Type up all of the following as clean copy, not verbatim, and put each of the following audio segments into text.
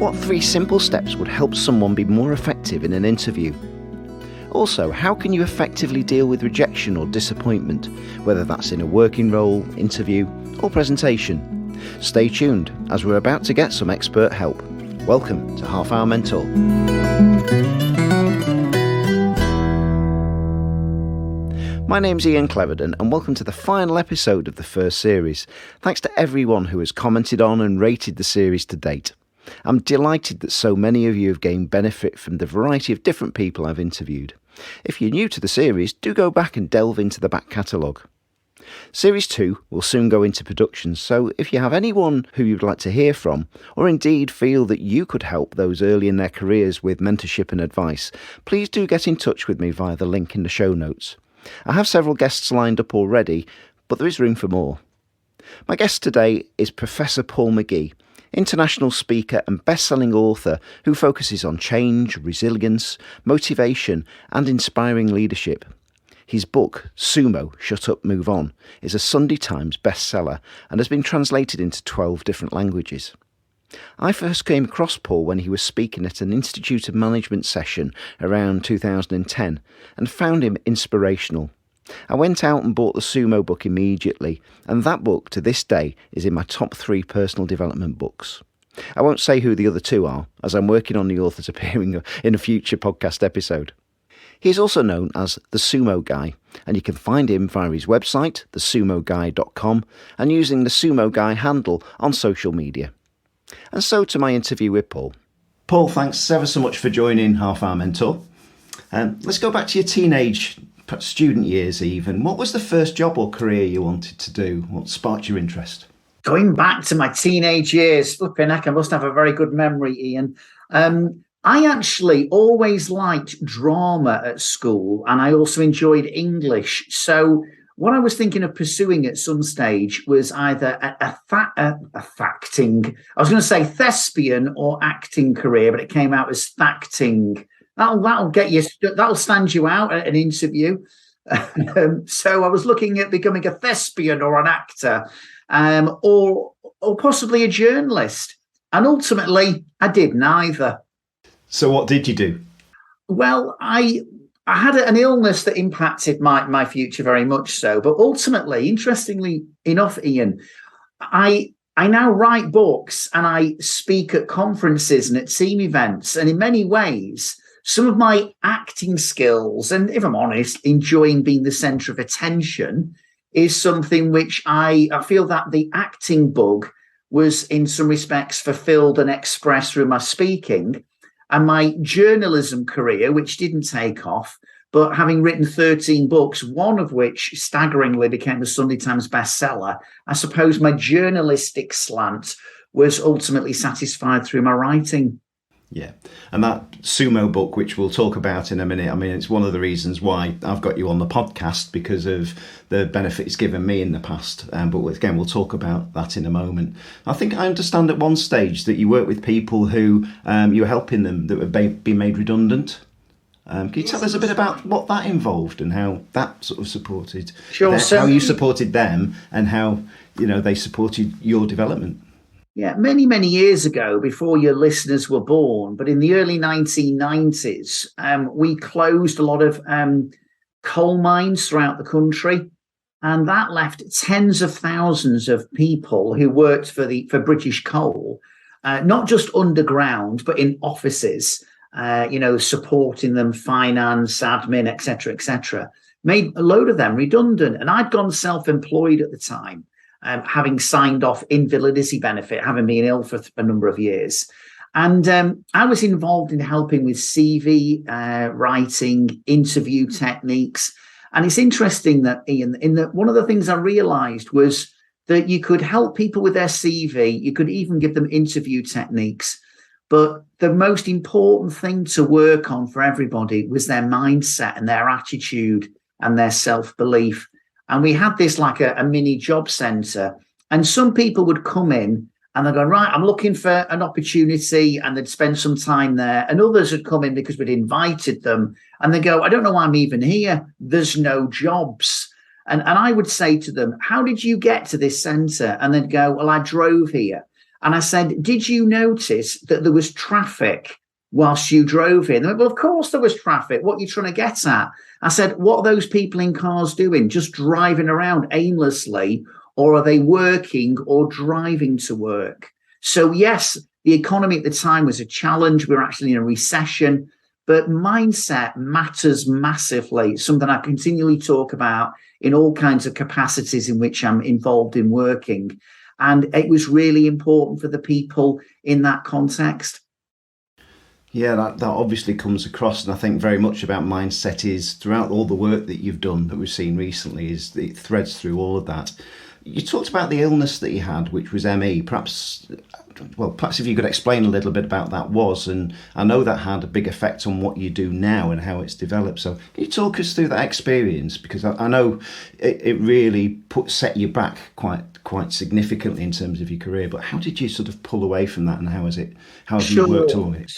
What 3 simple steps would help someone be more effective in an interview? Also, how can you effectively deal with rejection or disappointment, whether that's in a working role, interview, or presentation? Stay tuned, as we're about to get some expert help. Welcome to Half Hour Mentor. My name's Ian Cleverden, and welcome to the final episode of the first series. Thanks to everyone who has commented on and rated the series to date. I'm delighted that so many of you have gained benefit from the variety of different people I've interviewed. If you're new to the series, do go back and delve into the back catalogue. Series 2 will soon go into production, so if you have anyone who you'd like to hear from, or indeed feel that you could help those early in their careers with mentorship and advice, please do get in touch with me via the link in the show notes. I have several guests lined up already, but there is room for more. My guest today is Professor Paul McGee, international speaker and best-selling author who focuses on change, resilience, motivation and inspiring leadership. His book, Sumo, Shut Up, Move On, is a Sunday Times bestseller and has been translated into 12 different languages. I first came across Paul when he was speaking at an Institute of Management session around 2010 and found him inspirational. I went out and bought the Sumo book immediately, and that book to this day is in my top 3 personal development books. I won't say who the other 2 are, as I'm working on the authors appearing in a future podcast episode. He is also known as the Sumo Guy, and you can find him via his website, thesumoguy.com, and using the Sumo Guy handle on social media. And so to my interview with Paul. Paul, thanks ever so much for joining Half Hour Mentor. Let's go back to your teenage student years even. What was the first job or career you wanted to do? What sparked your interest? Going back to my teenage years, flipping heck, I must have a very good memory, Ian. I actually always liked drama at school, and I also enjoyed English. So what I was thinking of pursuing at some stage was either a facting, I was going to say thespian or acting career, but it came out as facting. That'll get you. That'll stand you out at an interview. So I was looking at becoming a thespian or an actor, or possibly a journalist. And ultimately, I did neither. So what did you do? Well, I had an illness that impacted my future very much so. But ultimately, interestingly enough, Ian, I now write books and I speak at conferences and at team events. And in many ways, some of my acting skills, and if I'm honest, enjoying being the centre of attention, is something which I feel that the acting bug was in some respects fulfilled and expressed through my speaking. And my journalism career, which didn't take off, but having written 13 books, one of which staggeringly became a Sunday Times bestseller, I suppose my journalistic slant was ultimately satisfied through my writing. Yeah. And that Sumo book, which we'll talk about in a minute, I mean, it's one of the reasons why I've got you on the podcast, because of the benefit it's given me in the past. But again, we'll talk about that in a moment. I think I understand at one stage that you work with people who you were helping them that would be made redundant. Can you tell us a bit about what that involved and how that sort of supported, how you supported them and how, they supported your development? Yeah, many, many years ago, before your listeners were born, but in the early 1990s, we closed a lot of coal mines throughout the country. And that left tens of thousands of people who worked for British Coal, not just underground, but in offices, supporting them, finance, admin, etc., made a load of them redundant. And I'd gone self-employed at the time. Having signed off invalidity benefit, having been ill for a number of years. And I was involved in helping with CV writing, interview techniques. And it's interesting that, Ian, one of the things I realized was that you could help people with their CV. You could even give them interview techniques. But the most important thing to work on for everybody was their mindset and their attitude and their self-belief. And we had this like a mini job centre. And some people would come in and they'd go, right, I'm looking for an opportunity, and they'd spend some time there. And others would come in because we'd invited them. And they go, I don't know why I'm even here. There's no jobs. And I would say to them, how did you get to this centre? And they'd go, well, I drove here. And I said, did you notice that there was traffic whilst you drove in? They went, well, of course there was traffic. What are you trying to get at? I said, what are those people in cars doing? Just driving around aimlessly, or are they working or driving to work? So yes, the economy at the time was a challenge. We were actually in a recession, but mindset matters massively. It's something I continually talk about in all kinds of capacities in which I'm involved in working. And it was really important for the people in that context. Yeah, that obviously comes across, and I think very much about mindset is throughout all the work that you've done that we've seen recently is it threads through all of that. You talked about the illness that you had, which was ME. Perhaps if you could explain a little bit about that and I know that had a big effect on what you do now and how it's developed. So can you talk us through that experience? Because I know it really set you back quite significantly in terms of your career, but how did you sort of pull away from that, and how have you worked along it?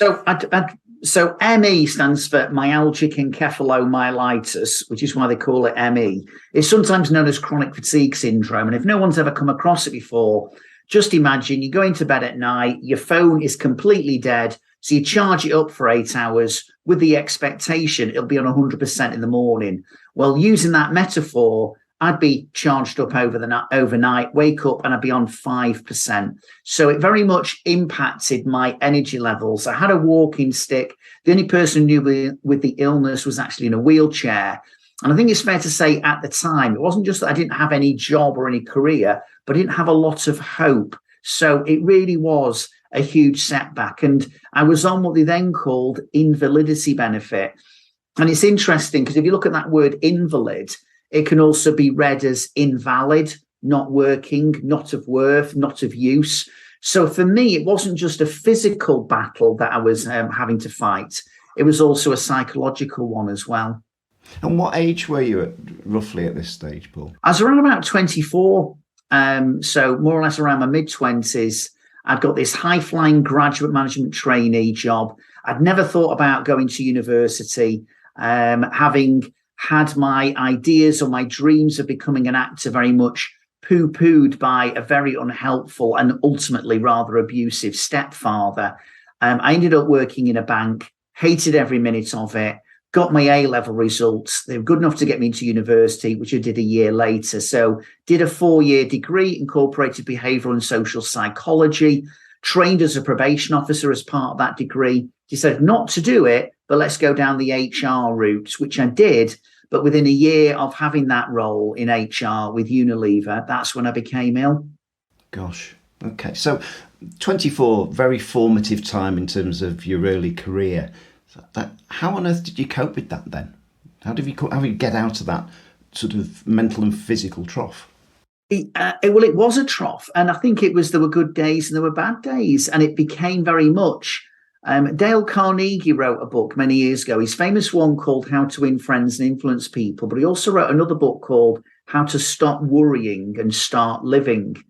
So ME stands for myalgic encephalomyelitis, which is why they call it ME. It's sometimes known as chronic fatigue syndrome. And if no one's ever come across it before, just imagine you're going to bed at night, your phone is completely dead, so you charge it up for 8 hours with the expectation it'll be on 100% in the morning. Well, using that metaphor, I'd be charged up overnight, wake up, and I'd be on 5%. So it very much impacted my energy levels. I had a walking stick. The only person who knew with the illness was actually in a wheelchair. And I think it's fair to say at the time, it wasn't just that I didn't have any job or any career, but I didn't have a lot of hope. So it really was a huge setback. And I was on what they then called invalidity benefit. And it's interesting because if you look at that word invalid, it can also be read as invalid, not working, not of worth, not of use. So for me, it wasn't just a physical battle that I was having to fight. It was also a psychological one as well. And what age were you roughly at this stage, Paul? I was around about 24. So more or less around my mid-20s. I'd got this high-flying graduate management trainee job. I'd never thought about going to university, having had my ideas or my dreams of becoming an actor very much poo-pooed by a very unhelpful and ultimately rather abusive stepfather. I ended up working in a bank, hated every minute of it, got my A-level results. They were good enough to get me into university, which I did a year later. So did a 4-year degree, incorporated behavioural and social psychology, trained as a probation officer as part of that degree, decided not to do it, but let's go down the HR route, which I did. But within a year of having that role in HR with Unilever, that's when I became ill. Gosh. Okay. So 24, very formative time in terms of your early career. How on earth did you cope with that then? How did you get out of that sort of mental and physical trough? It was a trough. And I think there were good days and there were bad days. And it became very much Dale Carnegie wrote a book many years ago, his famous one called How to Win Friends and Influence People, but he also wrote another book called How to Stop Worrying and Start Living.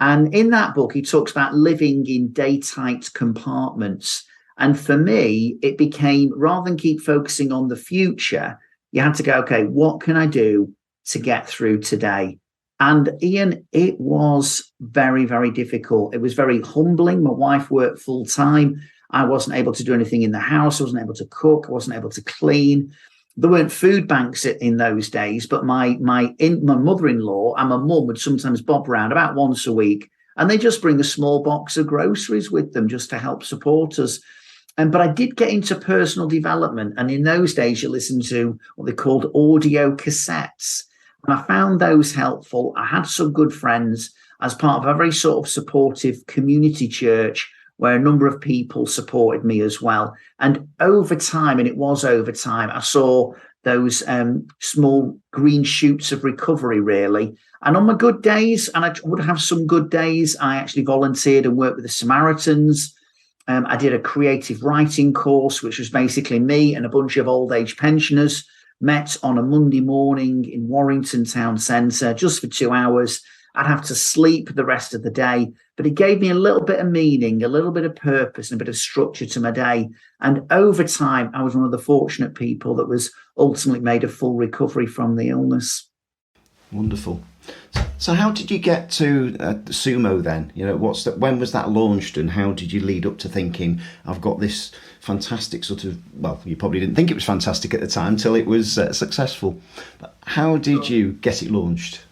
And in that book, he talks about living in day-tight compartments. And for me, it became, rather than keep focusing on the future, you had to go, okay, what can I do to get through today? And Ian, it was very, very difficult. It was very humbling. My wife worked full time. I wasn't able to do anything in the house. I wasn't able to cook. I wasn't able to clean. There weren't food banks in those days, but my mother-in-law and my mum would sometimes bob around about once a week, and they just bring a small box of groceries with them just to help support us. But I did get into personal development, and in those days, you listened to what they called audio cassettes, and I found those helpful. I had some good friends as part of a very sort of supportive community church, where a number of people supported me as well. And over time, I saw those small green shoots of recovery, really. And on my good days, and I would have some good days, I actually volunteered and worked with the Samaritans. I did a creative writing course, which was basically me and a bunch of old age pensioners met on a Monday morning in Warrington Town Centre just for 2 hours. I'd have to sleep the rest of the day, but it gave me a little bit of meaning, a little bit of purpose, and a bit of structure to my day. And over time, I was one of the fortunate people that was ultimately made a full recovery from the illness. Wonderful. So how did you get to Sumo then? You know, when was that launched, and how did you lead up to thinking, I've got this fantastic sort of, well, you probably didn't think it was fantastic at the time till it was successful. But how did you get it launched?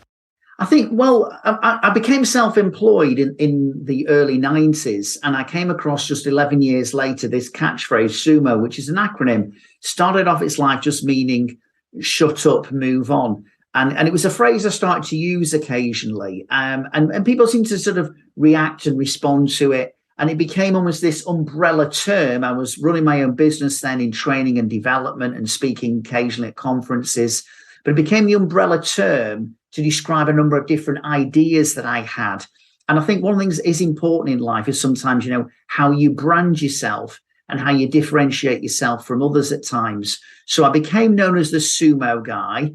I think, well, I became self-employed in the early 90s, and I came across just 11 years later this catchphrase, SUMO, which is an acronym. Started off its life just meaning shut up, move on. And it was a phrase I started to use occasionally. And people seemed to sort of react and respond to it. And it became almost this umbrella term. I was running my own business then in training and development and speaking occasionally at conferences. But it became the umbrella term to describe a number of different ideas that I had. And I think one of the things that is important in life is sometimes, you know, how you brand yourself and how you differentiate yourself from others at times. So I became known as the Sumo guy.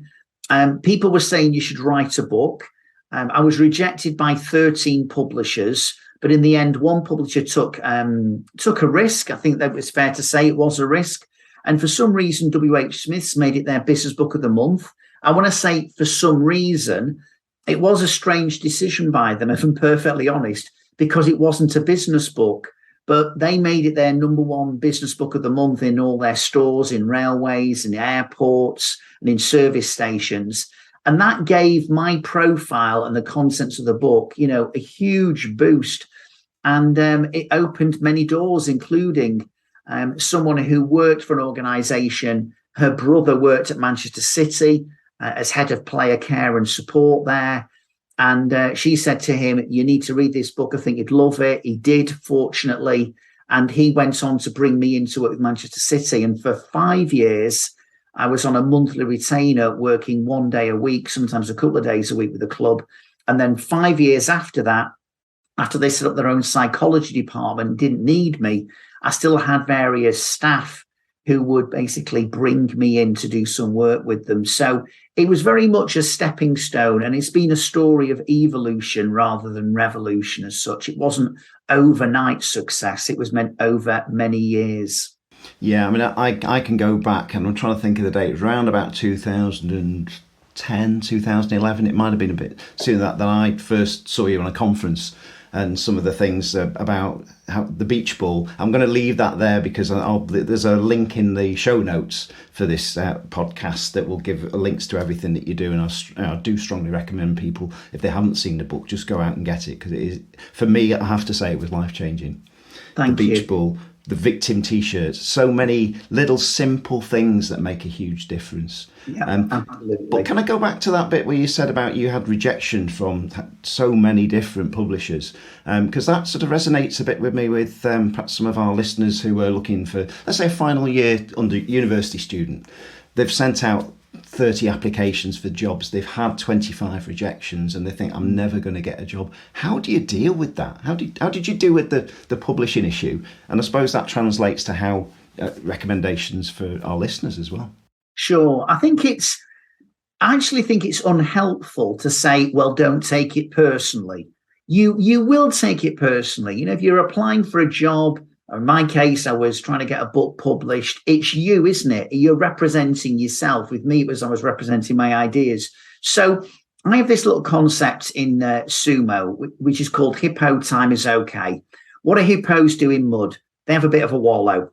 People were saying you should write a book. I was rejected by 13 publishers, but in the end, one publisher took a risk. I think that it's fair to say it was a risk. And for some reason, WH Smith's made it their business book of the month. I want to say for some reason, it was a strange decision by them, if I'm perfectly honest, because it wasn't a business book, but they made it their number one business book of the month in all their stores, in railways, in airports, and in service stations. And that gave my profile and the contents of the book, you know, a huge boost. And it opened many doors, including someone who worked for an organisation. Her brother worked at Manchester City as head of player care and support there. And she said to him, you need to read this book. I think you'd love it. He did, fortunately. And he went on to bring me into work with Manchester City. And for 5 years, I was on a monthly retainer working 1 day a week, sometimes a couple of days a week with the club. And then 5 years after that, after they set up their own psychology department, didn't need me, I still had various staff who would basically bring me in to do some work with them. So it was very much a stepping stone, and it's been a story of evolution rather than revolution as such. It wasn't overnight success. It was meant over many years. Yeah, I mean, I can go back, and I'm trying to think of the date. It was around about 2010, 2011. It might have been a bit sooner that I first saw you on a conference, and some of the things about how the beach ball. I'm going to leave that there because there's a link in the show notes for this podcast that will give links to everything that you do. And I do strongly recommend people, if they haven't seen the book, just go out and get it, because it is, for me, I have to say, it was life-changing. Thank you. The beach ball, the victim T-shirts, so many little simple things that make a huge difference. Yeah, but can I go back to that bit where you said about you had rejection from so many different publishers? Because that sort of resonates a bit with me with perhaps some of our listeners who are looking for, let's say, a final year university student. They've sent out 30 applications for jobs. They've had 25 rejections, and they think, I'm never going to get a job. How do you deal with that? How did you deal with the publishing issue? And I suppose that translates to how recommendations for our listeners as well. Sure. I actually think it's unhelpful to say, well, don't take it personally. You will take it personally. You know, if you're applying for a job, or in my case, I was trying to get a book published. It's you, isn't it? You're representing yourself. With me, I was representing my ideas. So I have this little concept in Sumo, which is called Hippo Time is Okay. What do hippos do in mud? They have a bit of a wallow.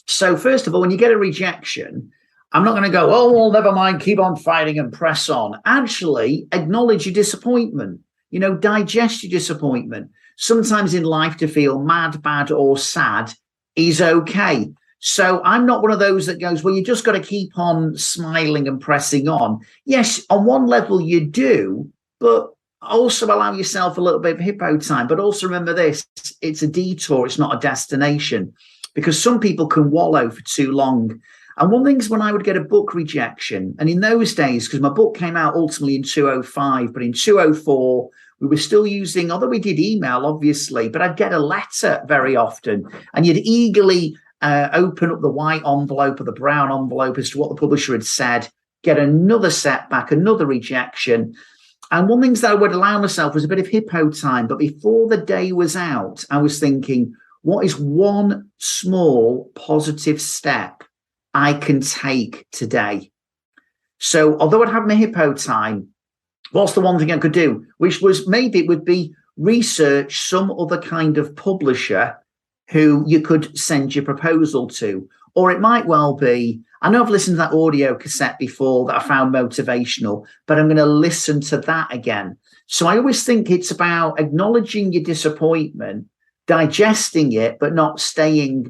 So first of all, when you get a rejection, I'm not going to go, oh, well, never mind, keep on fighting and press on. Actually, acknowledge your disappointment. You know, digest your disappointment. Sometimes in life, to feel mad, bad, or sad is okay. So I'm not one of those that goes, well, you just got to keep on smiling and pressing on. Yes, on one level you do, but also allow yourself a little bit of hippo time. But also remember this, it's a detour, it's not a destination, because some people can wallow for too long. And one thing is, when I would get a book rejection, and in those days, because my book came out ultimately in 2005, but in 2004, we were still using, although we did email, obviously, but I'd get a letter very often, and you'd eagerly open up the white envelope or the brown envelope as to what the publisher had said, get another setback, another rejection. And one thing that I would allow myself was a bit of hippo time. But before the day was out, I was thinking, what is one small positive step I can take today? So although I'd have my hippo time, What's the one thing I could do? Which was maybe it would be research some other kind of publisher who you could send your proposal to. Or it might well be, I know I've listened to that audio cassette before that I found motivational, but I'm going to listen to that again. So I always think it's about acknowledging your disappointment, digesting it, but not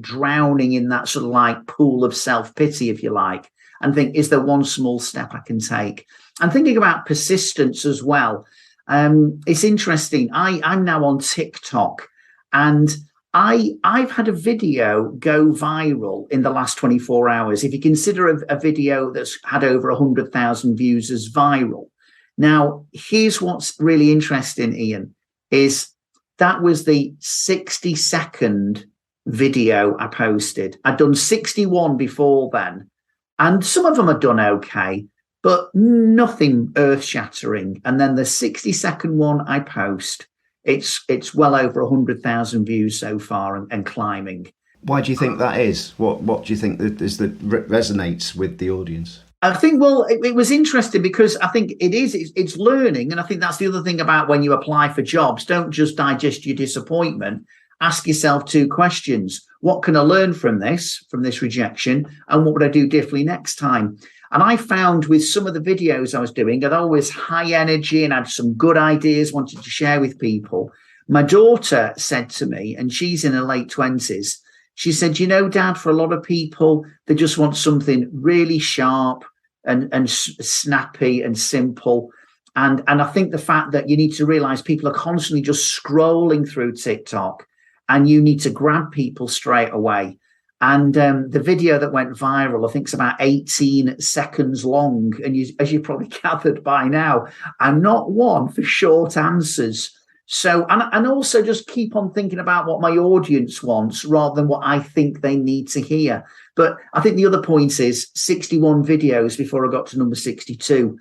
drowning in that sort of like pool of self-pity, if you like, and think, is there one small step I can take? And thinking about persistence as well. It's interesting. I'm now on TikTok, and I've had a video go viral in the last 24 hours. If you consider a video that's had over 100,000 views as viral. Now, here's what's really interesting, Ian, is that was the 60-second video I posted. I'd done 61 before then, and some of them had done okay, but nothing earth-shattering. And then the 60-second one I post, it's well over 100,000 views so far and climbing. Why do you think that is? What do you think that resonates with the audience? I think, well, it was interesting because I think it's learning. And I think that's the other thing about when you apply for jobs. Don't just digest your disappointment. Ask yourself 2 questions. What can I learn from this rejection? And what would I do differently next time? And I found with some of the videos I was doing, I'd always high energy and had some good ideas, wanted to share with people. My daughter said to me, and she's in her late 20s, she said, Dad, for a lot of people, they just want something really sharp and snappy and simple. And I think the fact that you need to realize people are constantly just scrolling through TikTok and you need to grab people straight away. And the video that went viral, I think it's about 18 seconds long. And as you probably gathered by now, I'm not one for short answers. So, and also just keep on thinking about what my audience wants rather than what I think they need to hear. But I think the other point is 61 videos before I got to number 62.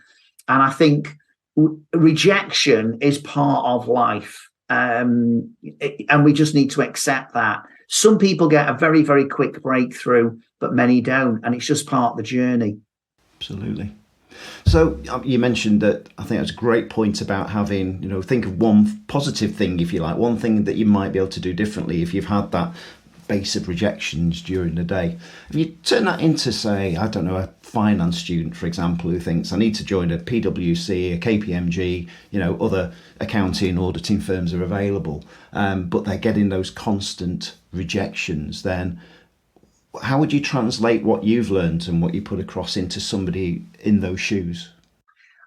And I think rejection is part of life. And we just need to accept that. Some people get a very, very quick breakthrough, but many don't. And it's just part of the journey. Absolutely. So you mentioned that, I think that's a great point about having, think of one positive thing, if you like, one thing that you might be able to do differently if you've had that base of rejections during the day. If you turn that into, say, I don't know, a finance student, for example, who thinks I need to join a PwC, a KPMG, other accounting, auditing firms are available, but they're getting those constant rejections, then how would you translate what you've learned and what you put across into somebody in those shoes?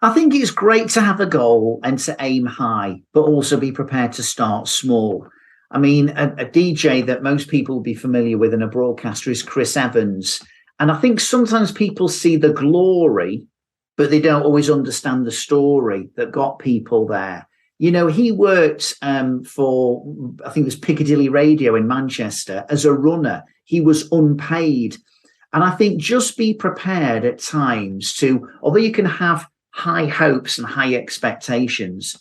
I think it's great to have a goal and to aim high, but also be prepared to start small. I mean, a DJ that most people will be familiar with and a broadcaster is Chris Evans. And I think sometimes people see the glory, but they don't always understand the story that got people there. He worked for, I think it was Piccadilly Radio in Manchester as a runner. He was unpaid. And I think just be prepared at times to, although you can have high hopes and high expectations,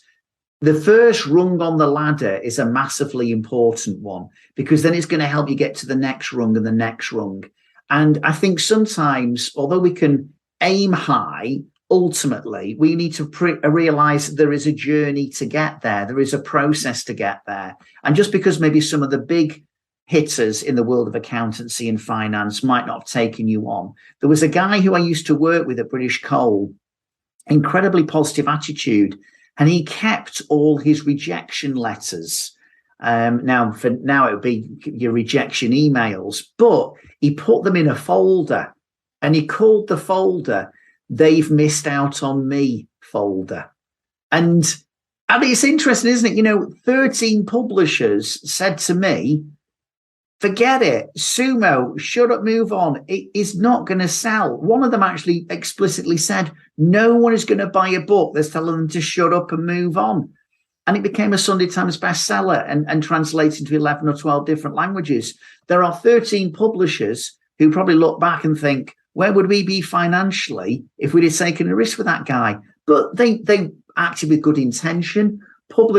the first rung on the ladder is a massively important one, because then it's going to help you get to the next rung and the next rung. And I think sometimes, although we can aim high, ultimately, we need to realize there is a journey to get there. There is a process to get there. And just because maybe some of the big hitters in the world of accountancy and finance might not have taken you on. There was a guy who I used to work with at British Coal, incredibly positive attitude, and he kept all his rejection letters. Now it would be your rejection emails, but he put them in a folder, and he called the folder "They've Missed Out on Me" folder. And it's interesting, isn't it? 13 publishers said to me, forget it, Sumo, shut up, move on. It is not going to sell. One of them actually explicitly said, no one is going to buy a book that's telling them to shut up and move on. And it became a Sunday Times bestseller and translated into 11 or 12 different languages. There are 13 publishers who probably look back and think, where would we be financially if we'd have taken a risk with that guy? But they acted with good intention. People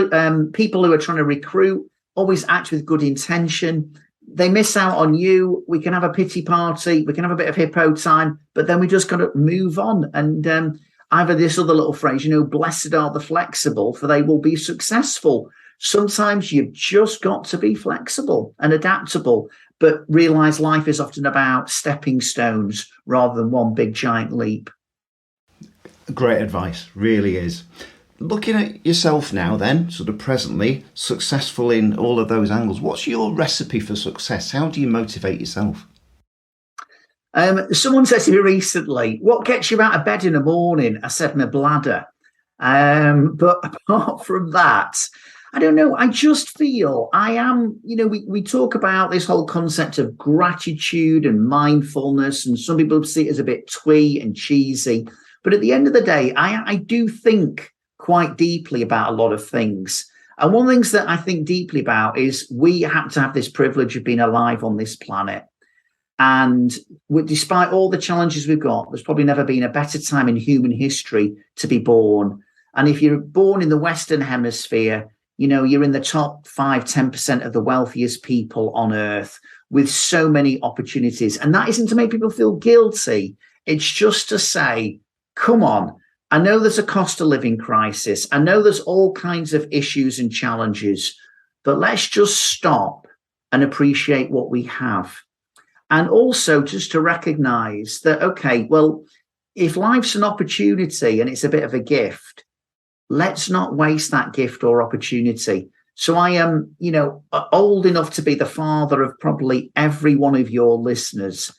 who are trying to recruit always act with good intention. They miss out on you. We can have a pity party. We can have a bit of hippo time, but then we just got to move on. And I've had this other little phrase, blessed are the flexible, for they will be successful. Sometimes you've just got to be flexible and adaptable, but realize life is often about stepping stones rather than one big giant leap. Great advice, really is. Looking at yourself now then, sort of presently, successful in all of those angles, what's your recipe for success? How do you motivate yourself? Someone said to me recently, what gets you out of bed in the morning? I said, my bladder. But apart from that, I don't know. I just feel I am, we talk about this whole concept of gratitude and mindfulness, and some people see it as a bit twee and cheesy. But at the end of the day, I do think quite deeply about a lot of things. And one of the things that I think deeply about is we happen to have this privilege of being alive on this planet. And despite all the challenges we've got, there's probably never been a better time in human history to be born. And if you're born in the Western Hemisphere, you're in the top 5-10% of the wealthiest people on earth with so many opportunities. And that isn't to make people feel guilty. It's just to say, come on, I know there's a cost of living crisis. I know there's all kinds of issues and challenges, but let's just stop and appreciate what we have. And also just to recognize that, okay, well, if life's an opportunity and it's a bit of a gift, let's not waste that gift or opportunity. So I am, old enough to be the father of probably every one of your listeners.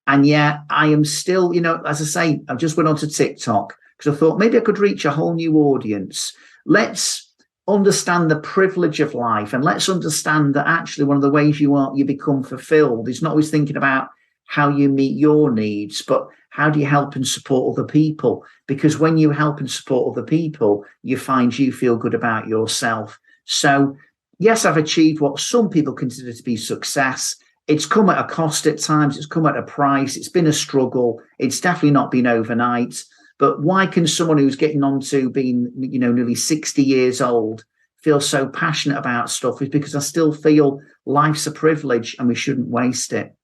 And yet I am still, as I say, I just went onto TikTok because I thought maybe I could reach a whole new audience. Let's understand the privilege of life, and let's understand that actually one of the ways you become fulfilled is not always thinking about how you meet your needs, but how do you help and support other people? Because when you help and support other people, you find you feel good about yourself. So yes, I've achieved what some people consider to be success. It's come at a cost at times. It's come at a price. It's been a struggle. It's definitely not been overnight. But why can someone who's getting on to being, nearly 60 years old feel so passionate about stuff? Is because I still feel life's a privilege and we shouldn't waste it.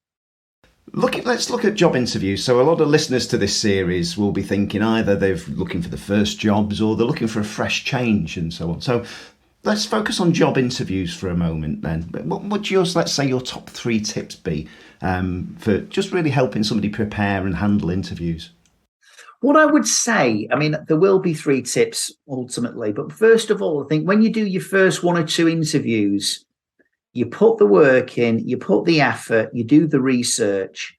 Let's look at job interviews. So a lot of listeners to this series will be thinking either they're looking for the first jobs or they're looking for a fresh change and so on. So let's focus on job interviews for a moment then. What would let's say your top 3 tips be for just really helping somebody prepare and handle interviews? What I would say, there will be 3 tips ultimately, but first of all, I think when you do your first 1 or 2 interviews, you put the work in, you put the effort, you do the research.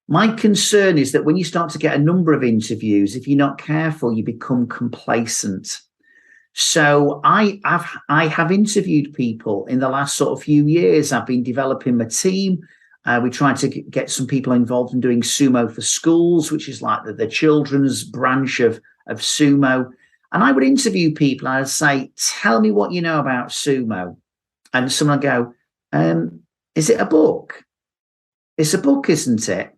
My concern is that when you start to get a number of interviews, if you're not careful, you become complacent. So I have interviewed people in the last sort of few years. I've been developing my team. We tried to get some people involved in doing Sumo for Schools, which is like the children's branch of Sumo. And I would interview people. I'd say, tell me what you know about Sumo. And someone would go, is it a book? It's a book, isn't it?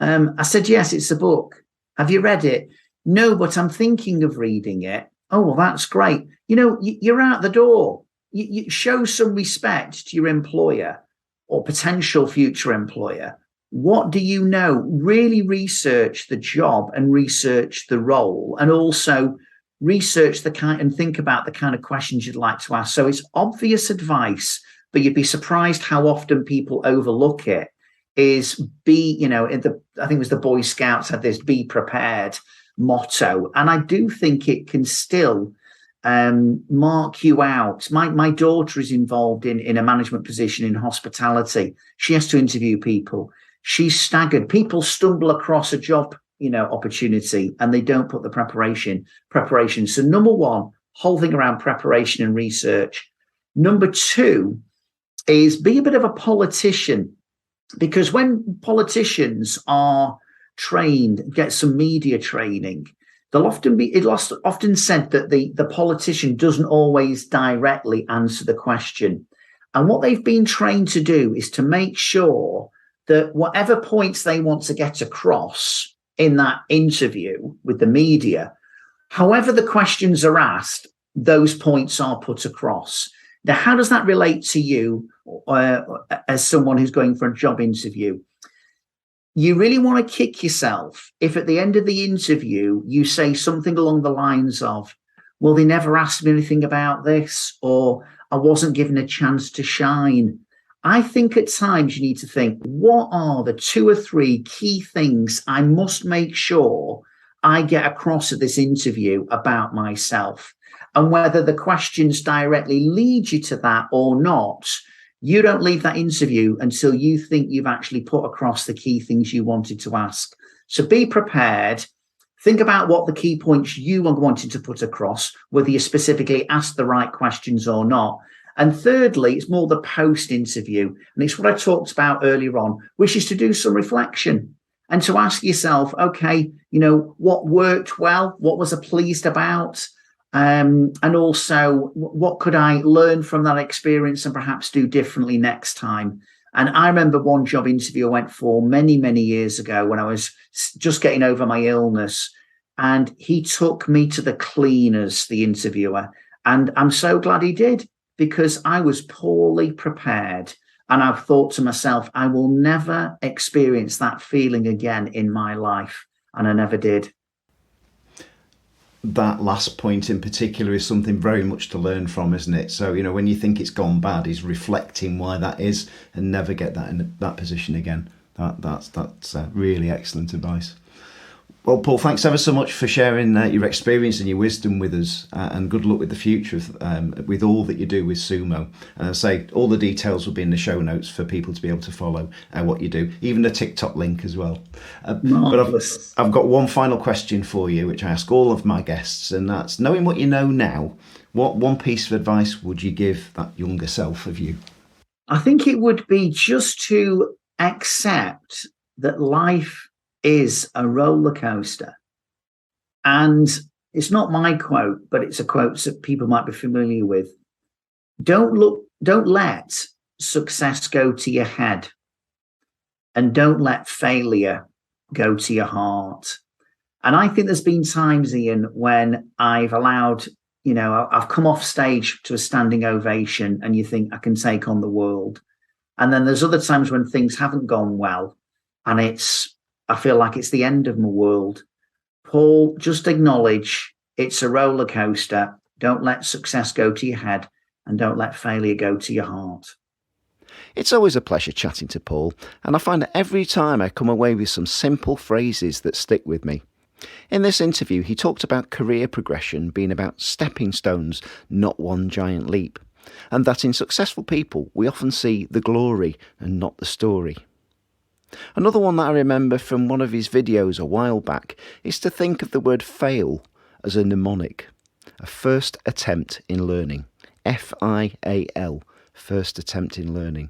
I said, yes, it's a book. Have you read it? No, but I'm thinking of reading it. Oh, well, that's great. You're out the door. You show some respect to your employer or potential future employer. What do you know? Really research the job and research the role, and also research and think about the kind of questions you'd like to ask. So it's obvious advice, but you'd be surprised how often people overlook it. Is I think it was the Boy Scouts had this "be prepared" motto, and I do think it can still mark you out. My daughter is involved in a management position in hospitality. She has to interview people. She's staggered. People stumble across a job, opportunity, and they don't put the preparation. So number 1, whole thing around preparation and research. Number 2 is be a bit of a politician, because when politicians are trained, get some media training, it's often said that the politician doesn't always directly answer the question. And what they've been trained to do is to make sure that whatever points they want to get across in that interview with the media, however the questions are asked, those points are put across. Now, how does that relate to you as someone who's going for a job interview? you really want to kick yourself if at the end of the interview you say something along the lines of, well, they never asked me anything about this, or I wasn't given a chance to shine. I think at times you need to think, what are the 2 or 3 key things I must make sure I get across at this interview about myself? And whether the questions directly lead you to that or not, you don't leave that interview until you think you've actually put across the key things you wanted to ask. So be prepared. Think about what the key points you are wanting to put across, whether you specifically asked the right questions or not. And thirdly, it's more the post-interview. And it's what I talked about earlier on, which is to do some reflection and to ask yourself, okay, what worked well? What was I pleased about? And also, what could I learn from that experience and perhaps do differently next time? And I remember one job interview I went for many, many years ago when I was just getting over my illness. And he took me to the cleaners, the interviewer. And I'm so glad he did, because I was poorly prepared. And I've thought to myself, I will never experience that feeling again in my life. And I never did. That last point in particular is something very much to learn from, isn't it? So, when you think it's gone bad, is reflecting why that is and never get that in that position again. That's really excellent advice. Well, Paul, thanks ever so much for sharing your experience and your wisdom with us, and good luck with the future with all that you do with Sumo. And as I say, all the details will be in the show notes for people to be able to follow what you do, even the TikTok link as well. But I've got one final question for you, which I ask all of my guests, and that's, knowing what you know now, what one piece of advice would you give that younger self of you? I think it would be just to accept that life is a roller coaster. And it's not my quote, but it's a quote that people might be familiar with. Don't let success go to your head, and don't let failure go to your heart. And I think there's been times, Ian, when I've allowed, I've come off stage to a standing ovation and you think I can take on the world. And then there's other times when things haven't gone well and I feel like it's the end of my world. Paul, just acknowledge it's a roller coaster. Don't let success go to your head, and don't let failure go to your heart. It's always a pleasure chatting to Paul, and I find that every time I come away with some simple phrases that stick with me. In this interview, he talked about career progression being about stepping stones, not one giant leap, and that in successful people, we often see the glory and not the story. Another one that I remember from one of his videos a while back is to think of the word fail as a mnemonic, a first attempt in learning, FIAL, first attempt in learning.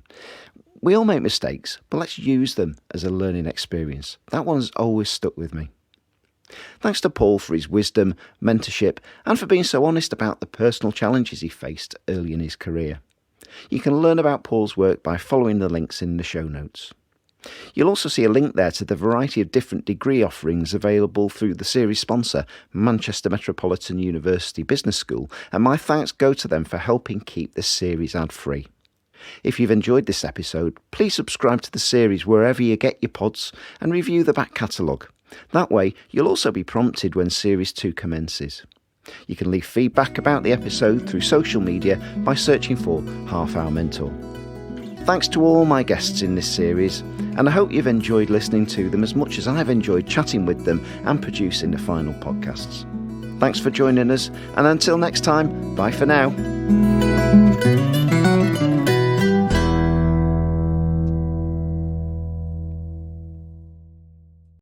We all make mistakes, but let's use them as a learning experience. That one's always stuck with me. Thanks to Paul for his wisdom, mentorship, and for being so honest about the personal challenges he faced early in his career. You can learn about Paul's work by following the links in the show notes. You'll also see a link there to the variety of different degree offerings available through the series sponsor, Manchester Metropolitan University Business School, and my thanks go to them for helping keep this series ad-free. If you've enjoyed this episode, please subscribe to the series wherever you get your pods and review the back catalogue. That way, you'll also be prompted when Series 2 commences. You can leave feedback about the episode through social media by searching for Half Hour Mentor. Thanks to all my guests in this series, and I hope you've enjoyed listening to them as much as I've enjoyed chatting with them and producing the final podcasts. Thanks for joining us, and until next time, bye for now.